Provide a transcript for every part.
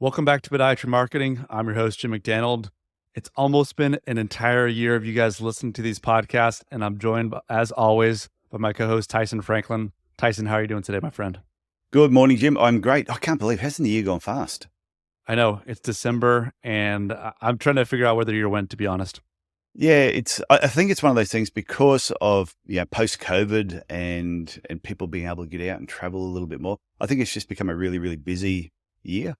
Welcome back to Podiatry Marketing. I'm your host, Jim McDannald. It's almost been an entire year of you guys listening to these podcasts, and I'm joined, as always, by my co-host, Tyson Franklin. Tyson, how are you doing today, my friend? Good morning, Jim. I'm great. I can't believe, hasn't the year gone fast? I know it's December, and I'm trying to figure out where the year went, to be honest. Yeah, I think it's one of those things because of post-COVID and people being able to get out and travel a little bit more. I think it's just become a really, really busy year.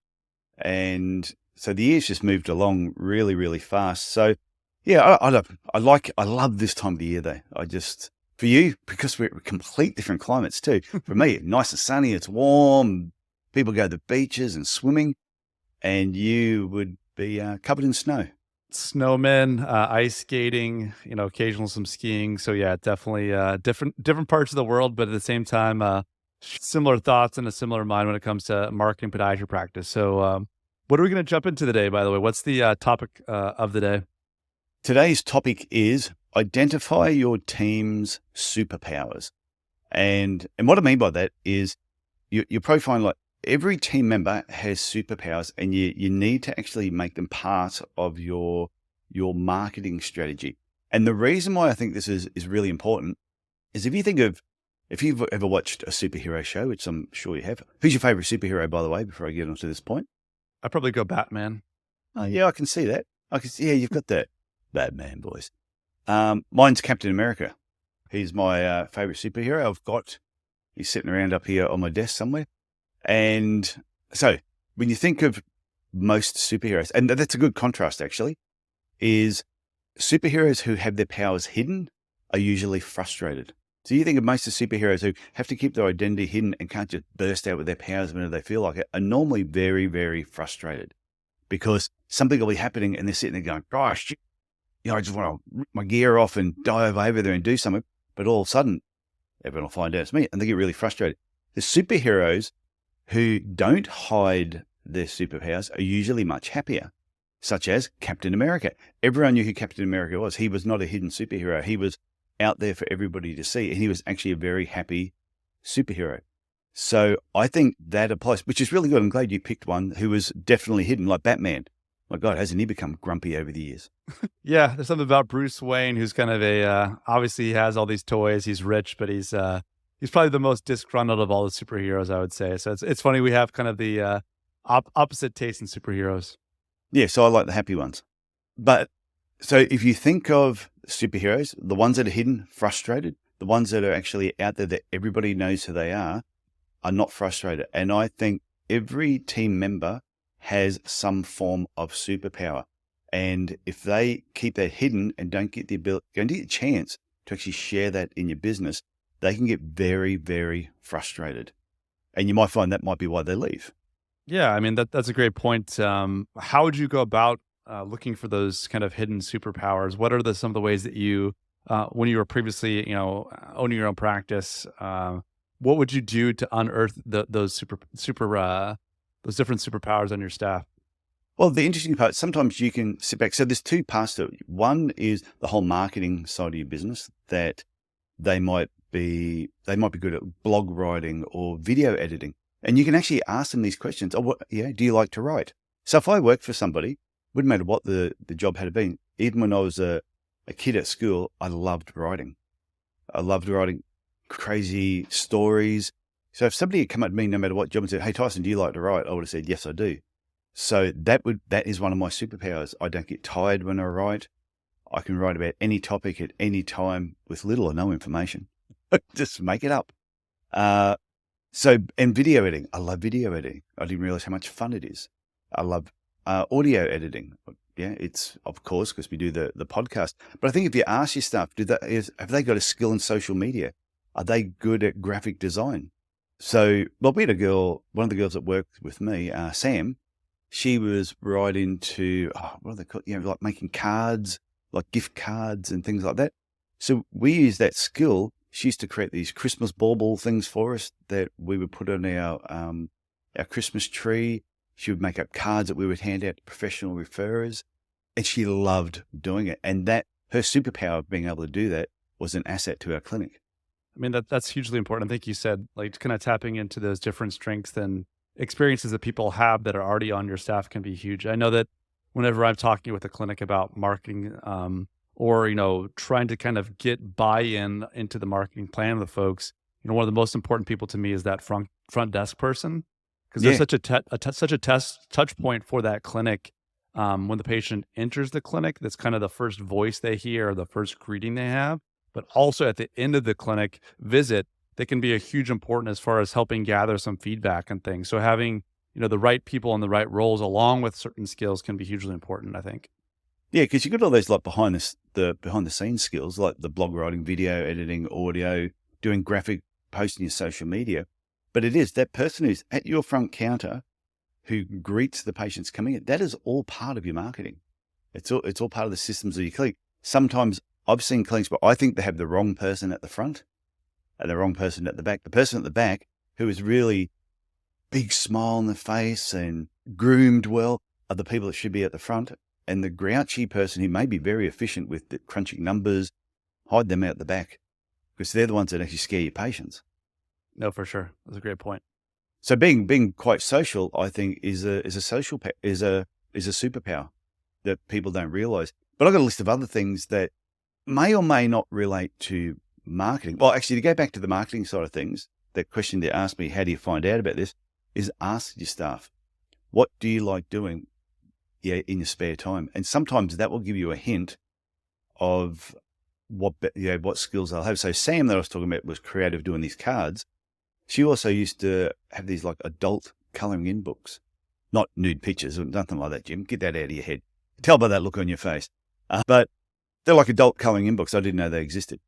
And so the year's just moved along really, really fast. So yeah, I love this time of the year though. For you, because we're complete different climates too. For me, nice and sunny, it's warm, people go to the beaches and swimming, and you would be covered in snow. Snowmen, ice skating, occasional some skiing. So yeah, definitely different parts of the world, but at the same time, similar thoughts and a similar mind when it comes to marketing podiatry practice. So what are we going to jump into today, by the way? What's the topic of the day? Today's topic is identify your team's superpowers. And what I mean by that is you'll probably find like every team member has superpowers, and you need to actually make them part of your marketing strategy. And the reason why I think this is really important is if you've ever watched a superhero show, which I'm sure you have. Who's your favorite superhero, by the way, before I get onto this point? I'd probably go Batman. Oh, yeah, I can see that. Yeah, you've got that Batman voice. Mine's Captain America. He's my favorite superhero. He's sitting around up here on my desk somewhere. And so when you think of most superheroes, and that's a good contrast actually, is superheroes who have their powers hidden are usually frustrated. So you think of most of the superheroes who have to keep their identity hidden and can't just burst out with their powers whenever they feel like it, are normally very, very frustrated because something will be happening and they're sitting there going, gosh, I just want to rip my gear off and dive over there and do something. But all of a sudden, everyone will find out it's me and they get really frustrated. The superheroes who don't hide their superpowers are usually much happier, such as Captain America. Everyone knew who Captain America was. He was not a hidden superhero. He was out there for everybody to see, and he was actually a very happy superhero. So I think that applies, which is really good. I'm glad you picked one who was definitely hidden, like Batman. My God, hasn't he become grumpy over the years? Yeah, there's something about Bruce Wayne who's kind of obviously he has all these toys, he's rich, but he's probably the most disgruntled of all the superheroes, I would say. So it's funny we have kind of the opposite taste in superheroes. Yeah, so I like the happy ones. But so if you think of superheroes, the ones that are hidden, frustrated, the ones that are actually out there that everybody knows who they are not frustrated. And I think every team member has some form of superpower. And if they keep that hidden and don't get the chance to actually share that in your business, they can get very, very frustrated. And you might find that might be why they leave. Yeah, I mean that's a great point. How would you go about looking for those kind of hidden superpowers? What are some of the ways that you, when you were previously, owning your own practice, what would you do to unearth those those different superpowers on your staff? Well, the interesting part, sometimes you can sit back. So there's two parts to it. One is the whole marketing side of your business that they might be good at blog writing or video editing. And you can actually ask them these questions. Do you like to write? So if I worked for somebody, wouldn't matter what the job had been, even when I was a kid at school, I loved writing. I loved writing crazy stories. So if somebody had come at me, no matter what job, and said, "Hey, Tyson, do you like to write?" I would have said, "Yes, I do." So that is one of my superpowers. I don't get tired when I write. I can write about any topic at any time with little or no information. Just make it up. And video editing. I love video editing. I didn't realize how much fun it is. I love audio editing. Yeah, it's of course because we do the podcast. But I think if you ask your staff, have they got a skill in social media? Are they good at graphic design? So, well, we had one of the girls that worked with me, Sam. She was right into what are they called? Like making cards, like gift cards and things like that. So we used that skill. She used to create these Christmas bauble things for us that we would put on our Christmas tree. She would make up cards that we would hand out to professional referrers, and she loved doing it. And that her superpower of being able to do that was an asset to our clinic. I mean, that's hugely important. I think you said like kind of tapping into those different strengths and experiences that people have that are already on your staff can be huge. I know that whenever I'm talking with a clinic about marketing, or trying to kind of get buy-in into the marketing plan of the folks, one of the most important people to me is that front desk person, because there's Yeah. such a touch point for that clinic. When the patient enters the clinic, that's kind of the first voice they hear, or the first greeting they have. But also at the end of the clinic visit, they can be a huge important as far as helping gather some feedback and things. So having, the right people in the right roles along with certain skills can be hugely important, I think. Yeah, because you've got all those like the behind the scenes skills, like the blog writing, video editing, audio, doing graphic, posting your social media. But it is that person who's at your front counter who greets the patients coming in. That is all part of your marketing. It's all part of the systems of your clinic. Sometimes I've seen clinics where I think they have the wrong person at the front and the wrong person at the back. The person at the back who is really big smile on the face and groomed well are the people that should be at the front. And the grouchy person who may be very efficient with the crunching numbers, hide them out the back because they're the ones that actually scare your patients. No, for sure. That's a great point. So being quite social, I think, is a superpower that people don't realize. But I've got a list of other things that may or may not relate to marketing. Well, actually, to go back to the marketing side of things, that question they asked me, how do you find out about this, is ask your staff, what do you like doing in your spare time? And sometimes that will give you a hint of what skills they'll have. So Sam that I was talking about was creative doing these cards. She also used to have these like adult coloring in books, not nude pictures or nothing like that, Jim. Get that out of your head. Tell by that look on your face. But they're like adult coloring in books. I didn't know they existed.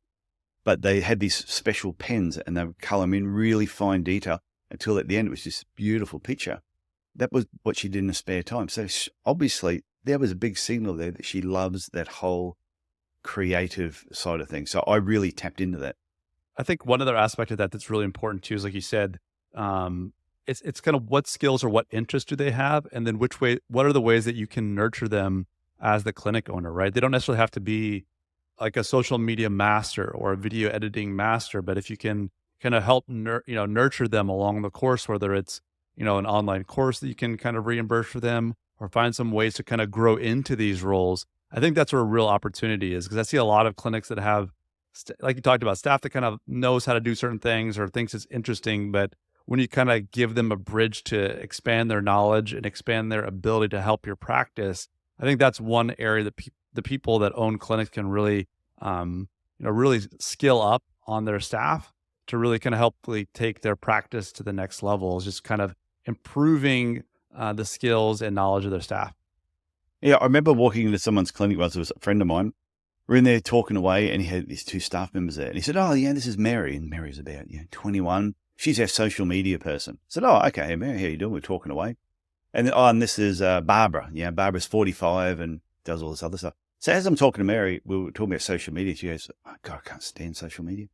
But they had these special pens and they would color them in really fine detail until at the end it was this beautiful picture. That was what she did in her spare time. So obviously there was a big signal there that she loves that whole creative side of things. So I really tapped into that. I think one other aspect of that that's really important too is, like you said, it's kind of what skills or what interests do they have, and then what are the ways that you can nurture them as the clinic owner, right? They don't necessarily have to be like a social media master or a video editing master, but if you can kind of help nurture them along the course, whether it's an online course that you can kind of reimburse for them, or find some ways to kind of grow into these roles. I think that's where a real opportunity is, because I see a lot of clinics that have, like you talked about, staff that kind of knows how to do certain things or thinks it's interesting, but when you kind of give them a bridge to expand their knowledge and expand their ability to help your practice, I think that's one area that the people that own clinics can really, really skill up on their staff to really kind of helpfully take their practice to the next level. Is just kind of improving the skills and knowledge of their staff. Yeah, I remember walking into someone's clinic once. It was a friend of mine. We're in there talking away, and he had these two staff members there. And he said, "Oh, yeah, this is Mary." And Mary's about 21. She's our social media person. I said, "Oh, okay, hey, Mary, how you doing?" We're talking away. And this is Barbara. Yeah, Barbara's 45 and does all this other stuff. So as I'm talking to Mary, we were talking about social media. She goes, "Oh, God, I can't stand social media."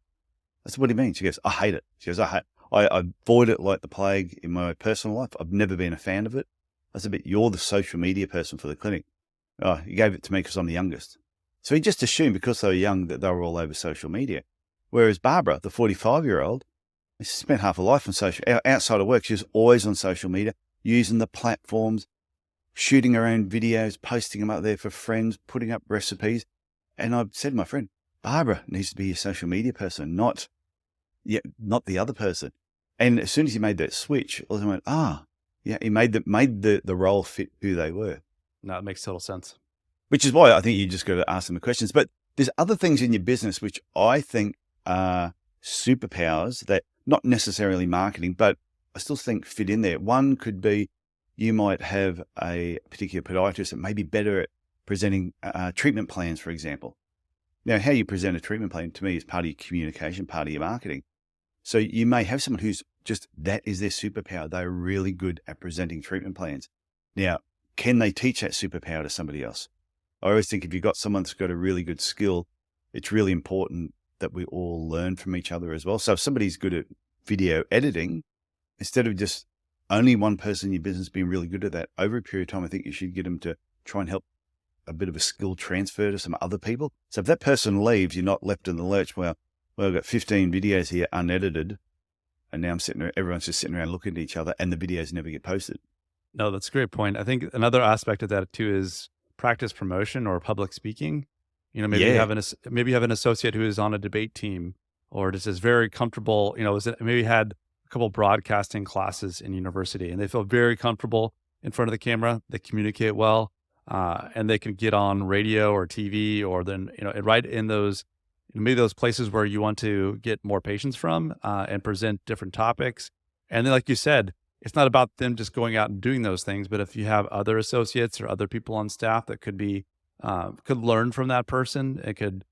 I said, "What do you mean?" She goes, "I hate it." She goes, I avoid it like the plague in my personal life. I've never been a fan of it." I said, "But you're the social media person for the clinic." "Oh, you gave it to me because I'm the youngest." So he just assumed because they were young that they were all over social media. Whereas Barbara, the 45-year-old, she spent half her life on outside of work. She was always on social media, using the platforms, shooting her own videos, posting them up there for friends, putting up recipes. And I said to my friend, Barbara needs to be your social media person, not the other person. And as soon as he made that switch, I went, he made the role fit who they were. No, it makes total sense. Which is why I think you just got to ask them the questions. But there's other things in your business which I think are superpowers that not necessarily marketing, but I still think fit in there. One could be you might have a particular podiatrist that may be better at presenting treatment plans, for example. Now, how you present a treatment plan to me is part of your communication, part of your marketing. So you may have someone who's just, that is their superpower. They're really good at presenting treatment plans. Now, can they teach that superpower to somebody else? I always think if you've got someone that's got a really good skill, it's really important that we all learn from each other as well. So if somebody's good at video editing, instead of just only one person in your business being really good at that, over a period of time, I think you should get them to try and help a bit of a skill transfer to some other people. So if that person leaves, you're not left in the lurch. Well, I've got 15 videos here unedited. And now everyone's just sitting around looking at each other, and the videos never get posted. No, that's a great point. I think another aspect of that too is practice promotion or public speaking. Maybe you Yeah. have maybe you have an associate who is on a debate team or just is very comfortable. Maybe had a couple broadcasting classes in university, and they feel very comfortable in front of the camera. They communicate well, and they can get on radio or TV, or then right in those maybe those places where you want to get more patients from, and present different topics. And then, like you said, it's not about them just going out and doing those things, but if you have other associates or other people on staff that could learn from that person, it could,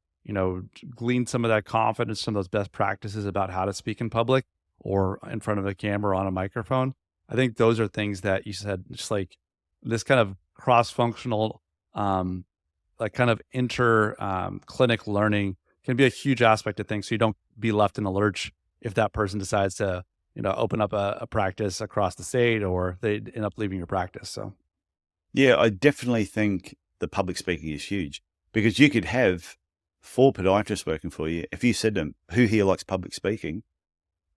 glean some of that confidence, some of those best practices about how to speak in public or in front of a camera or on a microphone. I think those are things that you said, just like this kind of cross-functional, like kind of clinic learning can be a huge aspect of things. So you don't be left in the lurch if that person decides to open up a practice across the state, or they end up leaving your practice. So, Yeah, I definitely think the public speaking is huge, because you could have 4 podiatrists working for you. If you said to them, who here likes public speaking?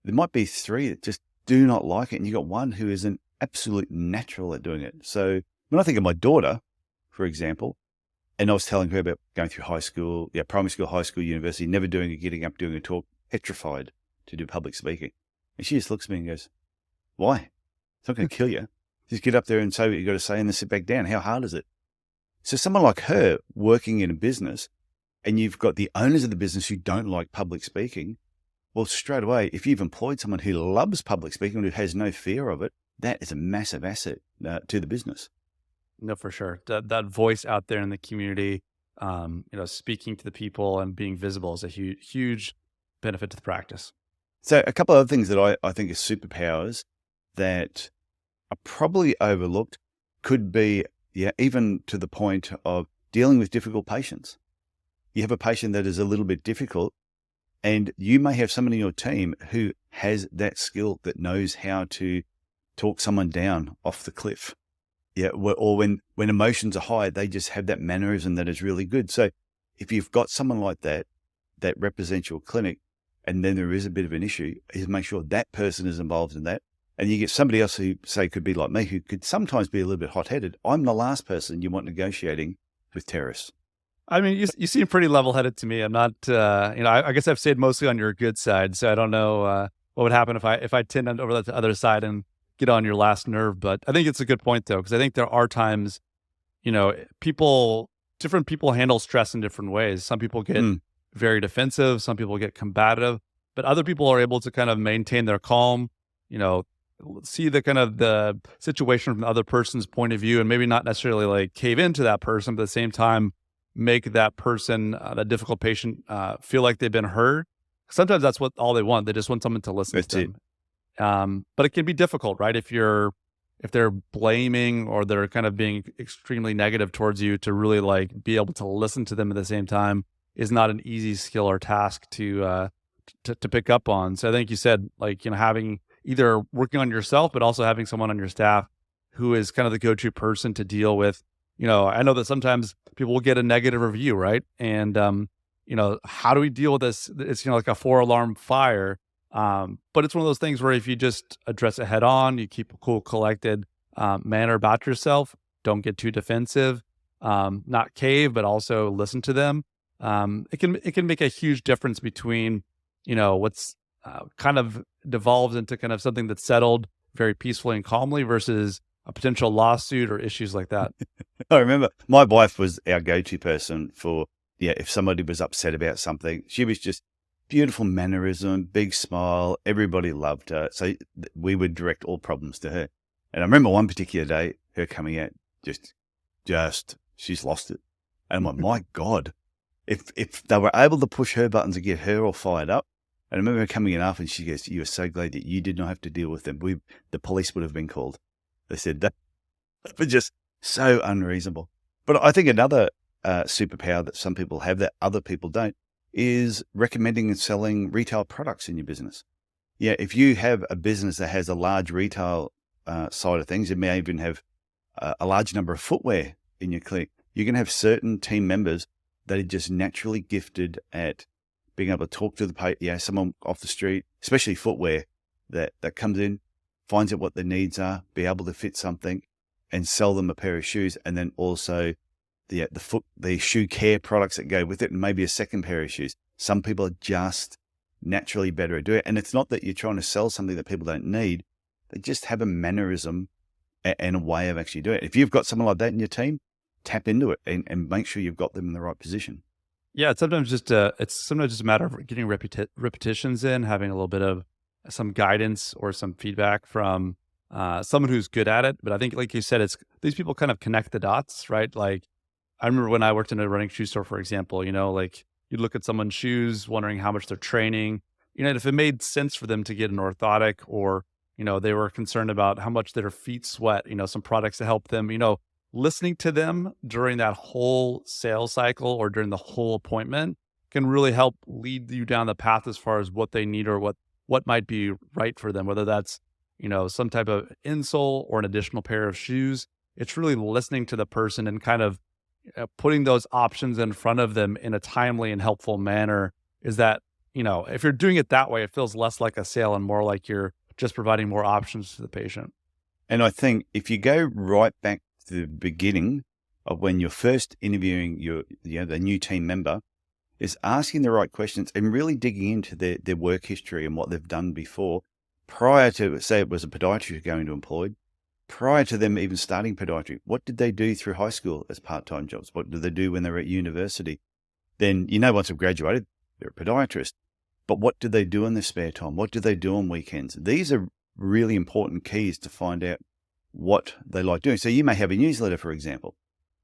There might be 3 that just do not like it. And you got one who is an absolute natural at doing it. So when I think of my daughter, for example, and I was telling her about going through high school, primary school, high school, university, never getting up, doing a talk, petrified to do public speaking. And she just looks at me and goes, why? It's not going to kill you. Just get up there and say what you got to say and then sit back down. How hard is it? So someone like her working in a business, and you've got the owners of the business who don't like public speaking, well, straight away, if you've employed someone who loves public speaking, who has no fear of it, that is a massive asset to the business. no, for sure. That voice out there in the community, speaking to the people and being visible is a huge, huge benefit to the practice. So a couple of other things that I think are superpowers that are probably overlooked could be, even to the point of dealing with difficult patients. You have a patient that is a little bit difficult, and you may have someone in your team who has that skill, that knows how to talk someone down off the cliff. Or when emotions are high, they just have that mannerism that is really good. So if you've got someone like that represents your clinic, and then there is a bit of an issue, is make sure that person is involved in that. And you get somebody else who, say, could be like me, who could sometimes be a little bit hot-headed. I'm the last person you want negotiating with terrorists. I mean, you seem pretty level-headed to me. I'm not, I guess I've stayed mostly on your good side, so I don't know what would happen if I tend over to the other side and get on your last nerve. But I think it's a good point, though, because I think there are times, different people handle stress in different ways. Some people get very defensive, some people get combative, but other people are able to kind of maintain their calm, see the kind of the situation from the other person's point of view, and maybe not necessarily like cave into that person, but at the same time, make that person, that difficult patient, feel like they've been heard. Sometimes that's all they want. They just want someone to listen to them. But it can be difficult, right? If they're blaming or they're kind of being extremely negative towards you, to really like be able to listen to them at the same time is not an easy skill or task to pick up on. So I think you said, like, having either working on yourself, but also having someone on your staff who is kind of the go-to person to deal with. I know that sometimes people will get a negative review, right? And, how do we deal with this? It's, like a 4-alarm fire. But it's one of those things where if you just address it head on, you keep a cool, collected manner about yourself, don't get too defensive, not cave, but also listen to them. It can make a huge difference between, what's kind of devolves into kind of something that's settled very peacefully and calmly versus a potential lawsuit or issues like that. I remember my wife was our go-to person for, if somebody was upset about something. She was just beautiful mannerism, big smile. Everybody loved her. So we would direct all problems to her. And I remember one particular day, her coming out, just she's lost it. And I'm like, my God, if they were able to push her buttons and get her all fired up. And I remember her coming in after, and she goes, "You are so glad that you did not have to deal with them. The police would have been called." They said that was just so unreasonable. But I think another superpower that some people have that other people don't is recommending and selling retail products in your business. If you have a business that has a large retail side of things, it may even have a large number of footwear in your clinic. You can have certain team members that are just naturally gifted at being able to talk to someone off the street, especially footwear. that comes in, finds out what their needs are, be able to fit something, and sell them a pair of shoes, and then also the shoe care products that go with it, and maybe a second pair of shoes. Some people are just naturally better at doing it, and it's not that you're trying to sell something that people don't need. They just have a mannerism and a way of actually doing it. If you've got someone like that in your team, tap into it and make sure you've got them in the right position. Yeah, it's sometimes just a matter of getting repetitions in, having a little bit of some guidance or some feedback from someone who's good at it. But I think, like you said, it's these people kind of connect the dots, right? Like I remember when I worked in a running shoe store, for example, like you'd look at someone's shoes, wondering how much they're training, and if it made sense for them to get an orthotic, or they were concerned about how much their feet sweat, some products to help them, listening to them during that whole sales cycle or during the whole appointment can really help lead you down the path as far as what they need or what might be right for them, whether that's, some type of insole or an additional pair of shoes. It's really listening to the person and kind of putting those options in front of them in a timely and helpful manner. Is that, if you're doing it that way, it feels less like a sale and more like you're just providing more options to the patient. And I think if you go right back to the beginning of when you're first interviewing the new team member, is asking the right questions and really digging into their work history and what they've done before, prior to, say it was a podiatrist going to employ, prior to them even starting podiatry. What did they do through high school as part-time jobs? What did they do when they were at university? Then, once they've graduated, they're a podiatrist. But what do they do in their spare time? What do they do on weekends? These are really important keys to find out what they like doing. So you may have a newsletter, for example.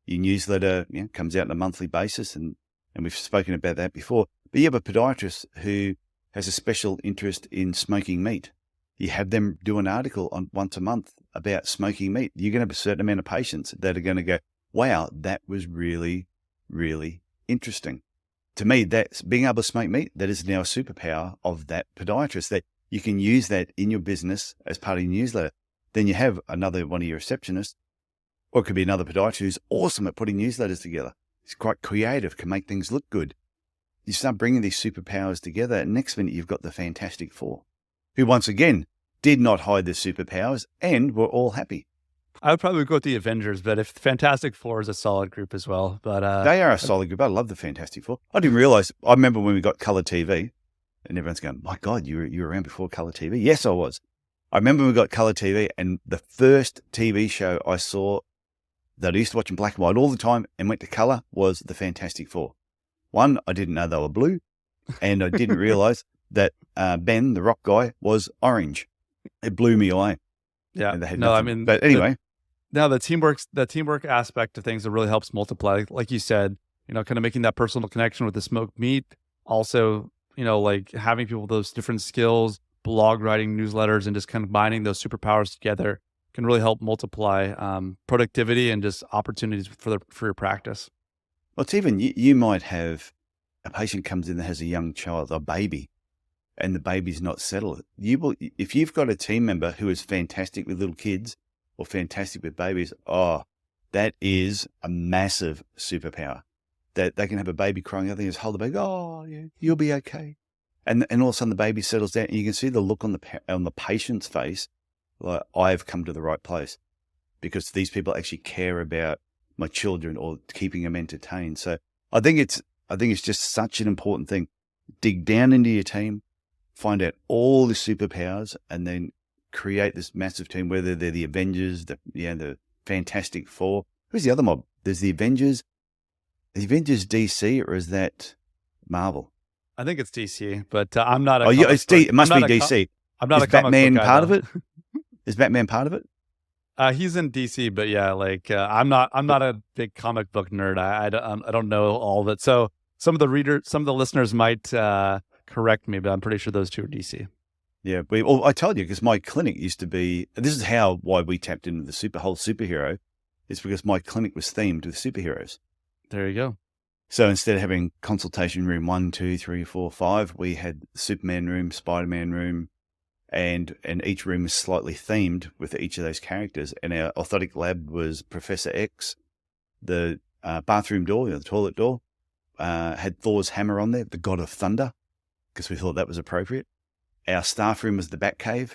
Your newsletter comes out on a monthly basis, and we've spoken about that before. But you have a podiatrist who has a special interest in smoking meat. You have them do an article on once a month about smoking meat. You're going to have a certain amount of patients that are going to go, wow, that was really, really interesting. To me, that's being able to smoke meat. That is now a superpower of that podiatrist, that you can use that in your business as part of your newsletter. Then you have another one of your receptionists, or it could be another podiatrist who's awesome at putting newsletters together. He's quite creative, can make things look good. You start bringing these superpowers together, and next minute you've got the Fantastic Four, who once again did not hide their superpowers and were all happy. I would probably go with the Avengers, but if Fantastic Four is a solid group as well. But they are a solid group. I love the Fantastic Four. I didn't realize. I remember when we got color TV, and everyone's going, "My God, you were around before color TV." Yes, I was. I remember when we got color TV, and the first TV show I saw that I used to watch in black and white all the time and went to color was the Fantastic Four. One, I didn't know they were blue, and I didn't realize that Ben, the rock guy, was orange. It blew me away. Yeah. And they had No, I nothing. mean, But anyway. Now the teamwork aspect of things that really helps multiply, like you said, kind of making that personal connection with the smoked meat. Also, like having people with those different skills, blog writing, newsletters, and just kind of combining those superpowers together can really help multiply productivity and just opportunities for your practice. Well, it's even, you might have a patient comes in that has a young child, a baby, and the baby's not settled. If you've got a team member who is fantastic with little kids or fantastic with babies, that is a massive superpower. That they can have a baby crying, they just hold the baby, oh yeah, you'll be okay. And all of a sudden the baby settles down, and you can see the look on the patient's face, like, I've come to the right place, because these people actually care about my children or keeping them entertained. So I think it's just such an important thing. Dig down into your team, find out all the superpowers, and then create this massive team, whether they're the Avengers, the Fantastic Four. Who's the other mob? There's the Avengers. The Avengers DC, or is that Marvel? I think it's DC, but I'm not a Oh, yeah, it must be DC. I'm not is a comic Batman book guy, part though. of it? Is Batman part of it? He's in DC, but yeah, like I'm not a big comic book nerd. I don't know all of it. So some of the listeners might correct me, but I'm pretty sure those two are DC. Yeah, I told you, because my clinic used to be. This is why we tapped into the whole superhero. It's because my clinic was themed with superheroes. There you go. So instead of having consultation room 1, 2, 3, 4, 5, we had Superman room, Spider-Man room, and each room was slightly themed with each of those characters. And our orthotic lab was Professor X. The bathroom door, the toilet door, had Thor's hammer on there, the god of thunder, because we thought that was appropriate. Our staff room was the Batcave.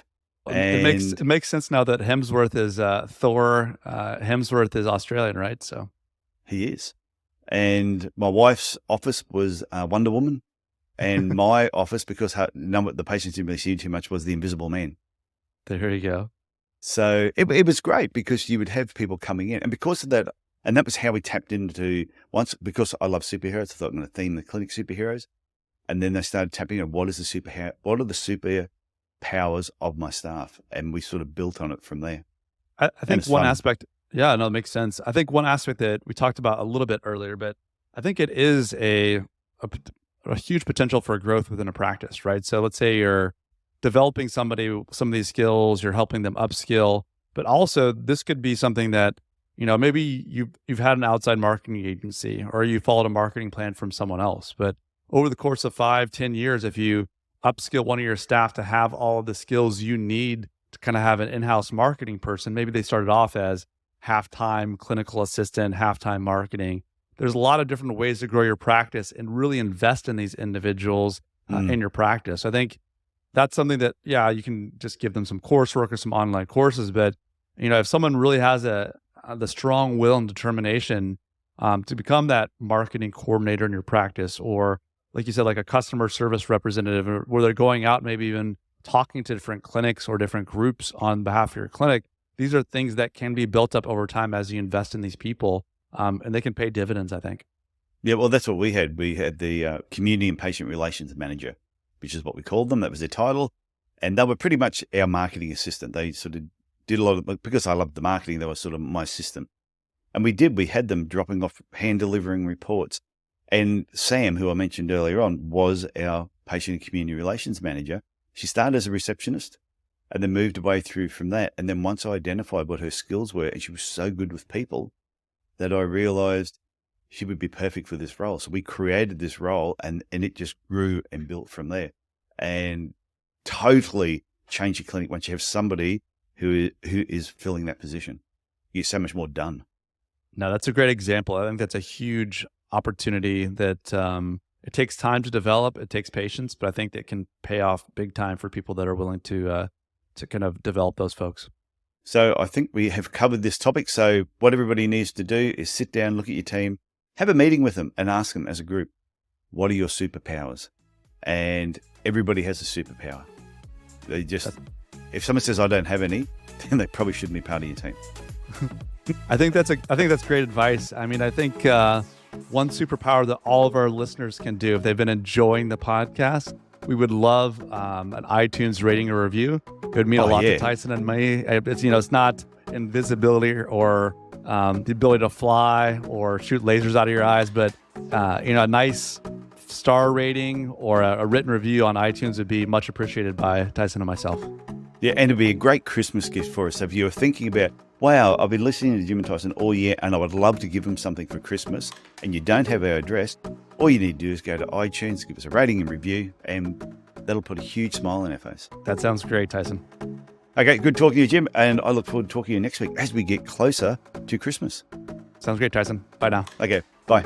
It makes sense now that Hemsworth is Thor. Hemsworth is Australian, right? So he is. And my wife's office was Wonder Woman. And my office, because the patients didn't really see too much, was the Invisible Man. there you go. So it was great because you would have people coming in. And because of that, and that was how we tapped into because I love superheroes, I thought I'm going to theme the clinic superheroes. And then they started tapping on what are the superpowers of my staff? And we sort of built on it from there. I think one aspect, yeah, no, it makes sense. I think one aspect that we talked about a little bit earlier, but I think it is a huge potential for growth within a practice, right? So let's say you're developing somebody, some of these skills, you're helping them upskill, but also this could be something that, maybe you've had an outside marketing agency or you followed a marketing plan from someone else, but over the course of 5-10 years, if you upskill one of your staff to have all of the skills you need to kind of have an in-house marketing person, maybe they started off as half-time clinical assistant, half-time marketing. There's a lot of different ways to grow your practice and really invest in these individuals in your practice. I think that's something that, you can just give them some coursework or some online courses. But, if someone really has the strong will and determination to become that marketing coordinator in your practice, or like you said, like a customer service representative, where they're going out, maybe even talking to different clinics or different groups on behalf of your clinic, these are things that can be built up over time as you invest in these people. And they can pay dividends, I think. Yeah, well, that's what we had. We had the community and patient relations manager, which is what we called them. That was their title. And they were pretty much our marketing assistant. They sort of did a lot of, because I loved the marketing, they were sort of my assistant. And we had them dropping off, hand delivering reports. And Sam, who I mentioned earlier on, was our patient and community relations manager. She started as a receptionist and then moved away through from that. And then once I identified what her skills were, and she was so good with people, that I realized she would be perfect for this role. So we created this role and it just grew and built from there, and totally changed your clinic once you have somebody who is filling that position. You get so much more done. No, that's a great example. I think that's a huge opportunity that it takes time to develop. It takes patience, but I think that can pay off big time for people that are willing to kind of develop those folks. So I think we have covered this topic. So what everybody needs to do is sit down, look at your team, have a meeting with them and ask them as a group, what are your superpowers? And everybody has a superpower. If someone says, I don't have any, then they probably shouldn't be part of your team. I think that's great advice. I mean, I think one superpower that all of our listeners can do, if they've been enjoying the podcast, we would love an iTunes rating or review. It would mean a lot to Tyson and me. It's not invisibility or the ability to fly or shoot lasers out of your eyes, but a nice star rating or a written review on iTunes would be much appreciated by Tyson and myself. Yeah, and it'd be a great Christmas gift for us. So if you're thinking about, wow, I've been listening to Jim and Tyson all year and I would love to give them something for Christmas, and you don't have our address, all you need to do is go to iTunes, give us a rating and review, and that'll put a huge smile on our face. That sounds great, Tyson. Okay, good talking to you, Jim, and I look forward to talking to you next week as we get closer to Christmas. Sounds great, Tyson. Bye now. Okay, bye.